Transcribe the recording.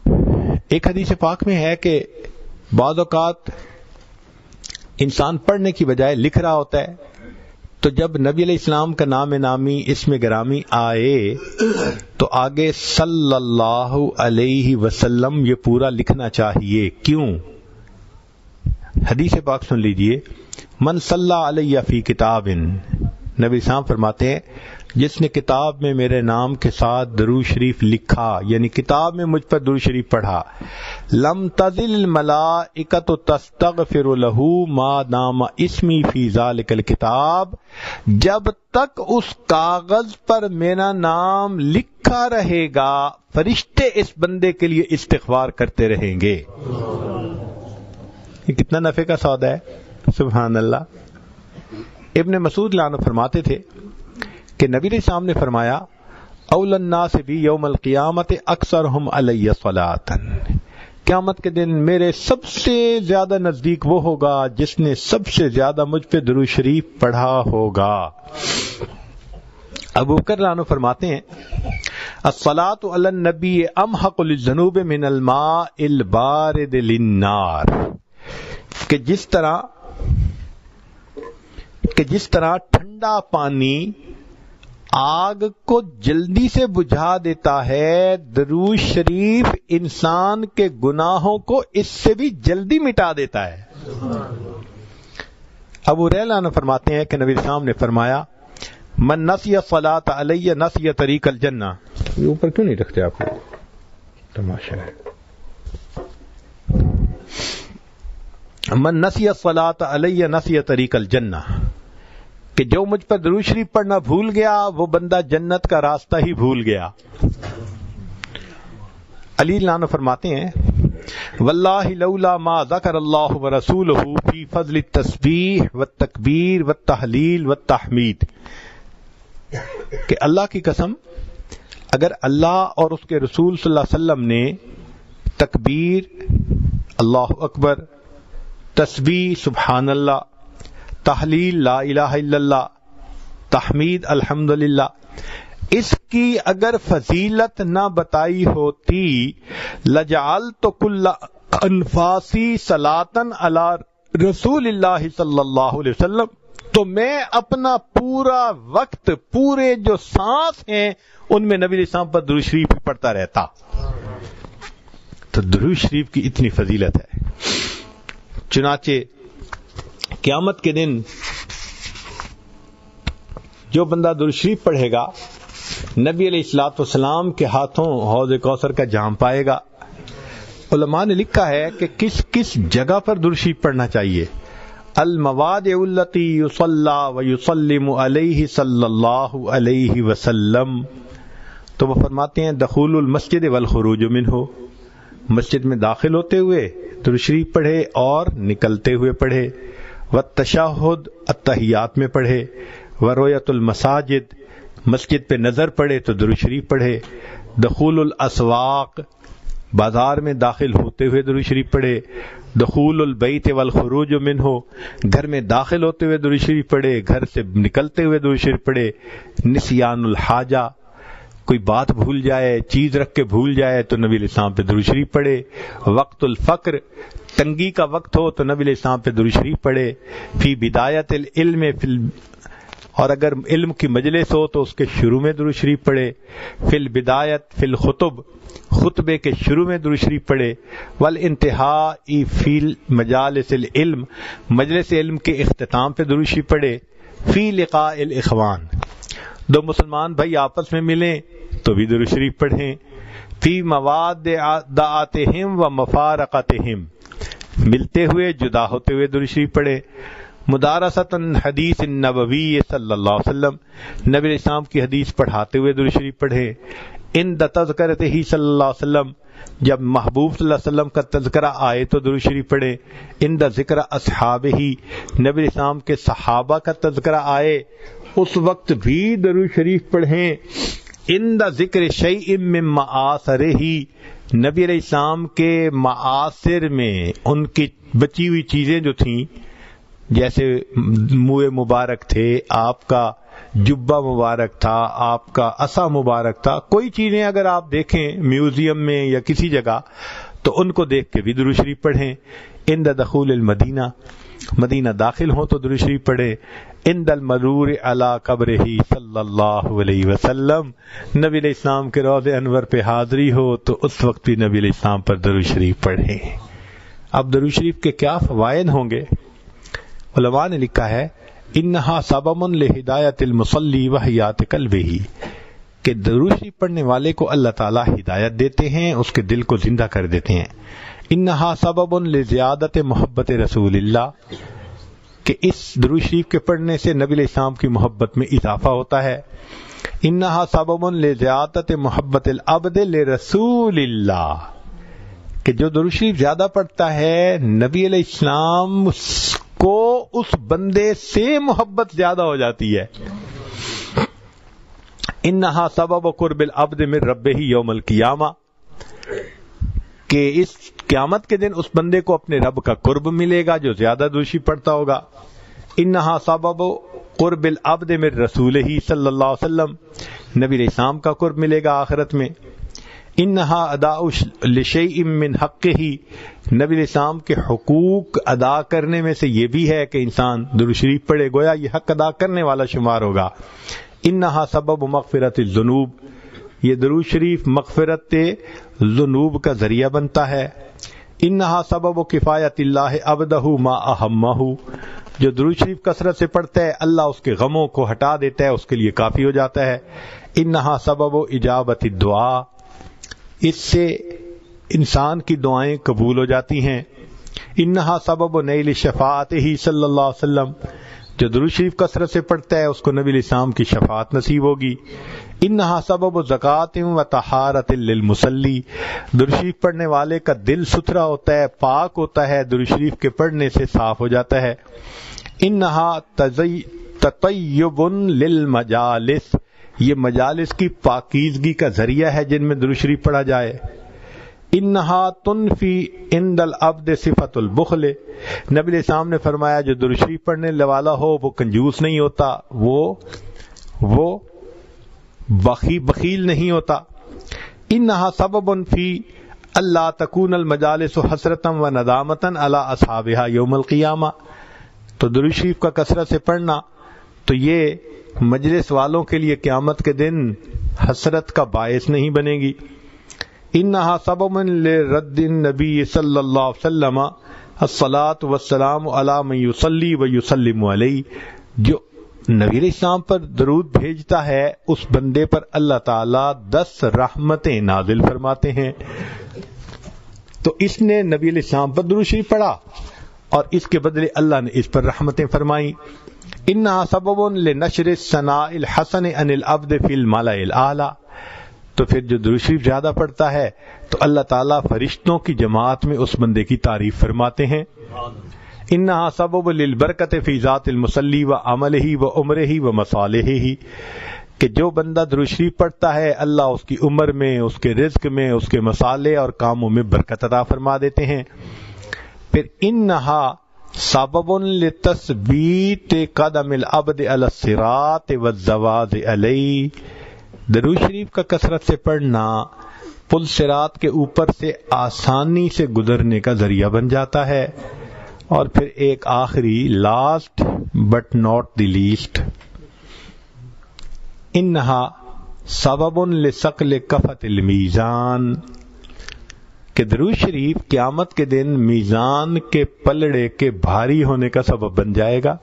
ایک حدیث پاک میں ہے کہ بعض اوقات انسان پڑھنے کی بجائے لکھ رہا ہوتا ہے، تو جب نبی علیہ السلام کا نام نامی اسم گرامی آئے تو آگے صلی اللہ علیہ وسلم یہ پورا لکھنا چاہیے. کیوں؟ حدیث پاک سن لیجئے، من صلی علیہ فی کتاب، نبی صاحب فرماتے ہیں جس نے کتاب میں میرے نام کے ساتھ درود شریف لکھا، یعنی کتاب میں مجھ پر درود شریف پڑھا، لم تزل الملائکۃ تستغفر له ما دام اسمی فی ذلک الکتاب، جب تک اس کاغذ پر میرا نام لکھا رہے گا فرشتے اس بندے کے لیے استغفار کرتے رہیں گے. یہ کتنا نفع کا سودا ہے، سبحان اللہ. ابن مسعود عنہ فرماتے تھے کہ نبی علیہ السلام نے فرمایا اول الناس بی یوم القیامت اکثرہم علی صلاۃ، قیامت کے دن میرے سب سے زیادہ نزدیک وہ ہوگا جس نے سب سے زیادہ مجھ پہ درود شریف پڑھا ہوگا. ابو بکر عنہ فرماتے ہیں الصلاۃ علی النبی امحق للذنوب من الماء البارد للنار، کہ جس طرح ٹھنڈا پانی آگ کو جلدی سے بجھا دیتا ہے، درود شریف انسان کے گناہوں کو اس سے بھی جلدی مٹا دیتا ہے. ابو ہریرہ عنہ فرماتے ہیں کہ نبی صاحب نے فرمایا من نسی الصلاۃ علی نسی طریق الجنہ. یہ اوپر کیوں نہیں رکھتے آپ لوگ؟ تماشا ہے. من نسی الصلاۃ علی نسی طریق الجنہ، کہ جو مجھ پر درود شریف پڑھنا بھول گیا وہ بندہ جنت کا راستہ ہی بھول گیا. علی عنہ فرماتے ہیں واللہ لولا ما ذکر اللہ ورسولہ فی فضل التسبیح والتکبیر والتحلیل والتحمید، کہ اللہ کی قسم اگر اللہ اور اس کے رسول صلی اللہ علیہ وسلم نے تکبیر اللہ اکبر، تسبیح سبحان اللہ، تحلیل لا الہ الا اللہ، تحمید الحمدللہ، اس کی اگر فضیلت نہ بتائی ہوتی لجعلت کل انفاسی صلاۃ علی رسول اللہ صلی اللہ علیہ وسلم، تو میں اپنا پورا وقت، پورے جو سانس ہیں ان میں نبی علیہ السلام پر درود شریف پڑھتا رہتا. تو درود شریف کی اتنی فضیلت ہے. چنانچہ قیامت کے دن جو بندہ درود شریف پڑھے گا نبی علیہ الصلوۃ والسلام کے ہاتھوں حوض کوثر کا جام پائے گا. علماء نے لکھا ہے کہ کس کس جگہ پر درود شریف پڑھنا چاہیے. المواضع التی یصلی ویسلم علیہ صلی اللہ علیہ وسلم، تو وہ فرماتے ہیں دخول المسجد والخروج منہ، مسجد میں داخل ہوتے ہوئے درود شریف پڑھے اور نکلتے ہوئے پڑھے. والتشہد التحیات میں پڑھے. ورؤیت المساجد، مسجد پہ نظر پڑے تو درود شریف پڑھے. دخول الاسواق، بازار میں داخل ہوتے ہوئے درود شریف پڑھے. دخول البیت والخروج منہ، گھر میں داخل ہوتے ہوئے درود شریف پڑھے، گھر سے نکلتے ہوئے درود شریف پڑھے. نسیان الحاجہ، کوئی بات بھول جائے، چیز رکھ کے بھول جائے تو نبی علیہ السلام پہ درود شریف پڑھے. وقت الفقر، تنگی کا وقت ہو تو نبی علیہ السلام پہ درود شریف پڑھے. فی بدایت العلم، اور اگر علم کی مجلس ہو تو اس کے شروع میں درود شریف پڑھے. فی البدایت فی الخطب، خطبے کے شروع میں درود شریف پڑھے. والانتہاء فی مجالس العلم، مجلس علم کے اختتام پہ درود شریف پڑھے. فی لقاء الاخوان، دو مسلمان بھائی آپس میں ملیں تو بھی درود شریف پڑھیں. فی موادعاتہم و مفارقتہم، ملتے ہوئے جدا ہوتے ہوئے درود شریف پڑھے. مدارسۃ حدیث النبوی صلی اللہ علیہ وسلم، نبی علیہ السلام کی حدیث پڑھاتے ہوئے درود شریف پڑھے. عند تذکرتہ صلی اللہ علیہ وسلم، جب محبوب صلی اللہ علیہ وسلم کا تذکرہ آئے تو درود شریف پڑھے. عند ذکر اصحابہ، نبی علیہ السلام کے صحابہ کا تذکرہ آئے اس وقت بھی درود شریف پڑھیں. عند ذکر شیء من معاصرہ، نبی علیہ السلام کے معاصر میں ان کی بچی ہوئی چیزیں جو تھیں، جیسے منہ مبارک تھے، آپ کا جبہ مبارک تھا، آپ کا عصا مبارک تھا. کوئی چیزیں اگر آپ دیکھیں میوزیم میں یا کسی جگہ تو ان کو دیکھ کے بھی درود شریف پڑھیں. عند دخول المدینہ، مدینہ داخل ہوں تو درود شریف پڑھیں. عند المرور علی قبرہ صلی اللہ علیہ وسلم، نبی علیہ السلام کے روضہ انور پہ حاضری ہو تو اس وقت بھی نبی علیہ السلام پر درود شریف پڑھیں. اب درود شریف کے کیا فوائد ہوں گے؟ علماء نے لکھا ہے انہا سبب لہدایت المصلی وحیات قلبہ، کہ درود شریف پڑھنے والے کو اللہ تعالی ہدایت دیتے ہیں، اس کے دل کو زندہ کر دیتے ہیں. انہا سبب لزیادت محبت رسول اللہ، کہ اس درود شریف کے پڑھنے سے نبی علیہ السلام کی محبت میں اضافہ ہوتا ہے. انہا سبب لزیادت محبت العبد لرسول اللہ، کہ جو درود شریف زیادہ پڑھتا ہے نبی علیہ السلام کو اس بندے سے محبت زیادہ ہو جاتی ہے. انہا سبب قرب العبد من ربہ یوم القیامہ، کہ اس قیامت کے دن اس بندے کو اپنے رب کا قرب ملے گا جو زیادہ درود شریف پڑھتا ہوگا. انہا سبب قرب العبد من رسولہ صلی اللہ علیہ وسلم، نبی علیہ السلام کا قرب ملے گا آخرت میں. انہا اداء لشیء من حقہ، نبی علیہ السلام کے حقوق ادا کرنے میں سے یہ بھی ہے کہ انسان درود شریف پڑھے، گویا یہ حق ادا کرنے والا شمار ہوگا. انہا سبب مغفرت الذنوب، یہ درود شریف مغفرت ذنوب کا ذریعہ بنتا ہے. انہا سبب کفایت اللہ عبدہ ما اہمہ، جو درود شریف کثرت سے پڑھتا ہے اللہ اس کے غموں کو ہٹا دیتا ہے، اس کے لیے کافی ہو جاتا ہے. انہا سبب اجابت الدعاء، اس سے انسان کی دعائیں قبول ہو جاتی ہیں. انہا سبب نیل شفاعتہ صلی اللہ علیہ وسلم، جو درود شریف کثرت سے پڑھتا ہے اس کو نبی علیہ السلام کی شفاعت نصیب ہوگی. انہا سبب زکوٰۃ و طہارۃ للمصلی، درود شریف پڑھنے والے کا دل ستھرا ہوتا ہے، پاک ہوتا ہے، درود شریف کے پڑھنے سے صاف ہو جاتا ہے. انہا تطیب للمجالس، یہ مجالس کی پاکیزگی کا ذریعہ ہے جن میں درود شریف پڑھا جائے. انہا تنفی عند العبد صفت البخل، نبی علیہ السلام نے فرمایا جو درود شریف پڑھنے والا ہو وہ کنجوس نہیں ہوتا، وہ بخیل نہیں ہوتا. انہا سبب فی اللہ تکون المجالس حسرتا و ندامتا علی اصحابها یوم القیامہ، تو درود شریف کا کثرت سے پڑھنا تو یہ مجلس والوں کے لیے قیامت کے دن حسرت کا باعث نہیں بنے گی. انہا سبب لرد النبی صلی اللہ علیہ وسلم الصلاۃ والسلام علی من یصلی و یسلم علیہ، جو نبی علیہ السلام پر درود بھیجتا ہے اس بندے پر اللہ تعالیٰ 10 رحمتیں نازل فرماتے ہیں. تو اس نے نبی علیہ السلام پر درود شریف پڑھا اور اس کے بدلے اللہ نے اس پر رحمتیں فرمائیں. انہا سبب لنشر الثناء الحسن عن العبد فی الملأ الاعلی، تو پھر جو درود شریف زیادہ پڑھتا ہے تو اللہ تعالیٰ فرشتوں کی جماعت میں اس بندے کی تعریف فرماتے ہیں. انہا سبب للبرکت فی ذات المصلی و عملہ و عمرہ و مصالحہ، کہ جو بندہ درود شریف پڑھتا ہے اللہ اس کی عمر میں، اس کے رزق میں، اس کے مصالح اور کاموں میں برکت عطا فرما دیتے ہیں. پھر انہا سبب لتثبیت قدم العبد علی الصراط والزواج علیہ، درود شریف کا کثرت سے پڑھنا پل صراط کے اوپر سے آسانی سے گزرنے کا ذریعہ بن جاتا ہے. اور پھر ایک آخری last but not the least, انہا سبب لثقل کفۃ المیزان، کہ درود شریف قیامت کے دن میزان کے پلڑے کے بھاری ہونے کا سبب بن جائے گا.